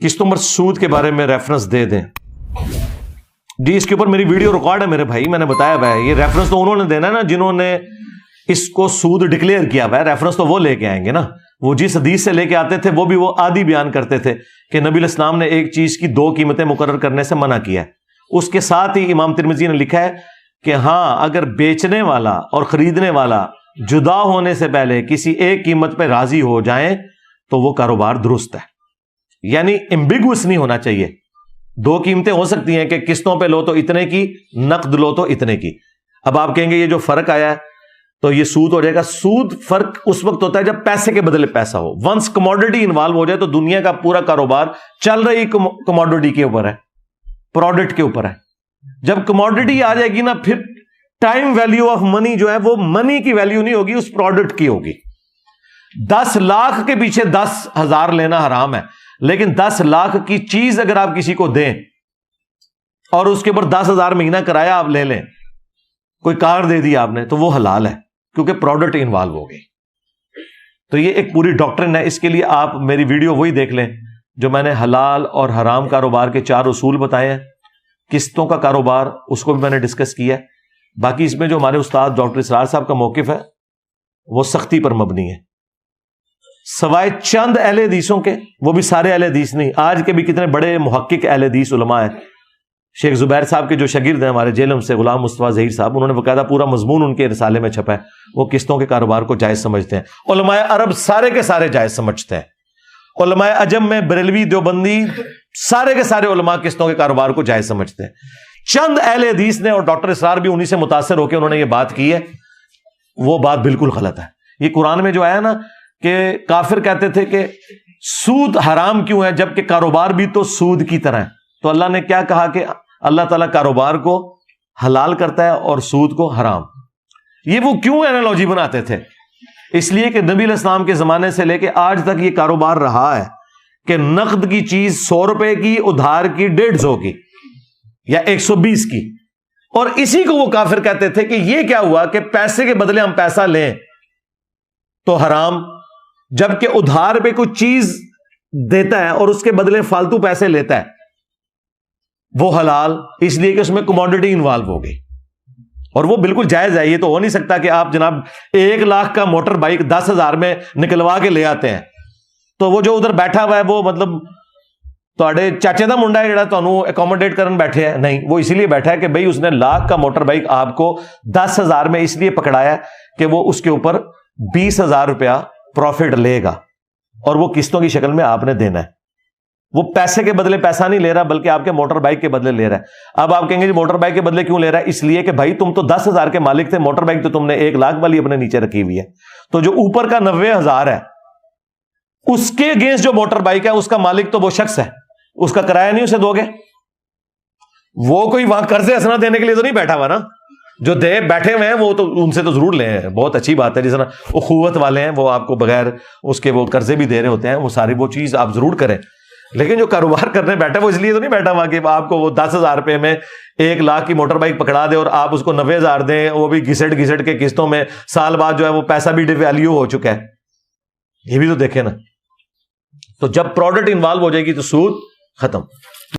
قسطوں پر سود کے بارے میں ریفرنس دے دیں جی. اس کے اوپر میری ویڈیو ریکارڈ ہے میرے بھائی, میں نے بتایا ہوا ہے. یہ ریفرنس تو انہوں نے دینا ہے نا جنہوں نے اس کو سود ڈکلیئر کیا ہوا ہے. ریفرنس تو وہ لے کے آئیں گے نا. وہ جس حدیث سے لے کے آتے تھے وہ بھی وہ آدھی بیان کرتے تھے کہ نبی علیہ السلام نے ایک چیز کی 2 قیمتیں مقرر کرنے سے منع کیا ہے. اس کے ساتھ ہی امام ترمذی نے لکھا ہے کہ ہاں اگر بیچنے والا اور خریدنے والا جدا ہونے سے پہلے کسی ایک قیمت پہ راضی ہو جائیں تو وہ کاروبار درست ہے. یعنی ایمبیگوس نہیں ہونا چاہیے. 2 قیمتیں ہو سکتی ہیں کہ قسطوں پہ لو تو اتنے کی, نقد لو تو اتنے کی. اب آپ کہیں گے یہ جو فرق آیا ہے تو یہ سود ہو جائے گا. سود فرق اس وقت ہوتا ہے جب پیسے کے بدلے پیسہ ہو. ونس کموڈٹی انوالو ہو جائے تو دنیا کا پورا کاروبار چل رہی کموڈٹی کے اوپر ہے, پروڈکٹ کے اوپر ہے. جب کموڈٹی آ جائے گی نا پھر ٹائم ویلیو آف منی جو ہے وہ منی کی ویلیو نہیں ہوگی, اس پروڈکٹ کی ہوگی. 10 لاکھ کے پیچھے 10,000 لینا حرام ہے, لیکن 10 لاکھ کی چیز اگر آپ کسی کو دیں اور اس کے اوپر 10,000 مہینہ کرایہ آپ لے لیں, کوئی کار دے دی آپ نے, تو وہ حلال ہے کیونکہ پروڈکٹ انوالو ہو گئی. تو یہ ایک پوری ڈاکٹرن ہے. اس کے لیے آپ میری ویڈیو وہی دیکھ لیں جو میں نے حلال اور حرام کاروبار کے 4 اصول بتائے ہیں. قسطوں کا کاروبار اس کو بھی میں نے ڈسکس کیا ہے. باقی اس میں جو ہمارے استاد ڈاکٹر اسرار صاحب کا موقف ہے وہ سختی پر مبنی ہے, سوائے چند اہل حدیثوں کے. وہ بھی سارے اہل حدیث نہیں, آج کے بھی کتنے بڑے محقق اہل حدیث علماء ہیں. شیخ زبیر صاحب کے جو شاگرد ہیں ہمارے جیلم سے, غلام مصطفیٰ ظہیر صاحب, انہوں نے باقاعدہ پورا مضمون ان کے رسالے میں چھپا ہے. وہ قسطوں کے کاروبار کو جائز سمجھتے ہیں. علماء عرب سارے کے سارے جائز سمجھتے ہیں. علماء عجم میں بریلوی دیوبندی سارے کے سارے علماء قسطوں کے کاروبار کو جائز سمجھتے ہیں. چند اہل حدیث نے, اور ڈاکٹر اسرار بھی انہی سے متاثر ہو کے انہوں نے یہ بات کی ہے, وہ بات بالکل غلط ہے. یہ قرآن میں جو آیا نا کہ کافر کہتے تھے کہ سود حرام کیوں ہے جبکہ کاروبار بھی تو سود کی طرح ہے. تو اللہ نے کیا کہا کہ اللہ تعالیٰ کاروبار کو حلال کرتا ہے اور سود کو حرام. یہ وہ کیوں اینالوجی بناتے تھے؟ اس لیے کہ نبی علیہ السلام کے زمانے سے لے کے آج تک یہ کاروبار رہا ہے کہ نقد کی چیز 100 روپے کی, ادھار کی 150 کی یا 120 کی. اور اسی کو وہ کافر کہتے تھے کہ یہ کیا ہوا کہ پیسے کے بدلے ہم پیسہ لیں تو حرام, جبکہ ادھار پہ کوئی چیز دیتا ہے اور اس کے بدلے فالتو پیسے لیتا ہے وہ حلال, اس لیے کہ اس میں کموڈٹی انوالو ہو گئی. اور وہ بالکل جائز ہے. یہ تو ہو نہیں سکتا کہ آپ جناب 1 لاکھ کا موٹر بائک 10,000 میں نکلوا کے لے آتے ہیں تو وہ جو ادھر بیٹھا ہوا ہے وہ مطلب تھوڑے چاچے دا منڈا ہے جڑا تانوں اکوموڈیٹ کرن بیٹھے ہیں. نہیں, وہ اسی لیے بیٹھا ہے کہ بھئی اس نے 1 لاکھ کا موٹر بائک آپ کو 10,000 میں اس لیے پکڑایا ہے کہ وہ اس کے اوپر 20,000 روپیہ پروفٹ لے گا اور وہ قسطوں کی شکل میں آپ نے دینا ہے. وہ پیسے کے بدلے پیسہ نہیں لے رہا بلکہ آپ کے موٹر بائک کے بدلے لے رہا ہے. اب آپ کہیں گے جی موٹر بائک کے بدلے کیوں لے رہا ہے؟ اس لیے کہ بھائی تم تو 10,000 کے مالک تھے, موٹر بائک تو تم نے 1 لاکھ والی اپنے نیچے رکھی ہوئی ہے. تو جو اوپر کا 90,000 ہے اس کے اگینسٹ جو موٹر بائک ہے اس کا مالک تو وہ شخص ہے, اس کا کرایہ نہیں اسے دو گے. وہ کوئی وہاں قرضے اسنا دینے کے لیے تو نہیں بیٹھا ہوا نا. جو دے بیٹھے ہوئے ہیں وہ تو ان سے تو ضرور لیں, بہت اچھی بات ہے. جس طرح اخوت والے ہیں وہ آپ کو بغیر اس کے وہ قرضے بھی دے رہے ہوتے ہیں, وہ ساری وہ چیز آپ ضرور کریں. لیکن جو کاروبار کرنے بیٹھا وہ اس لیے تو نہیں بیٹھا ہوا کہ آپ کو وہ 10,000 روپے میں 1 لاکھ کی موٹر بائک پکڑا دے اور آپ اس کو 90,000 دیں, وہ بھی گھسٹ کے قسطوں میں. سال بعد جو ہے وہ پیسہ بھی ڈی ویلیو ہو چکا ہے. یہ بھی تو دیکھیں نا. تو جب پروڈکٹ انوالو ہو جائے گی تو سود ختم.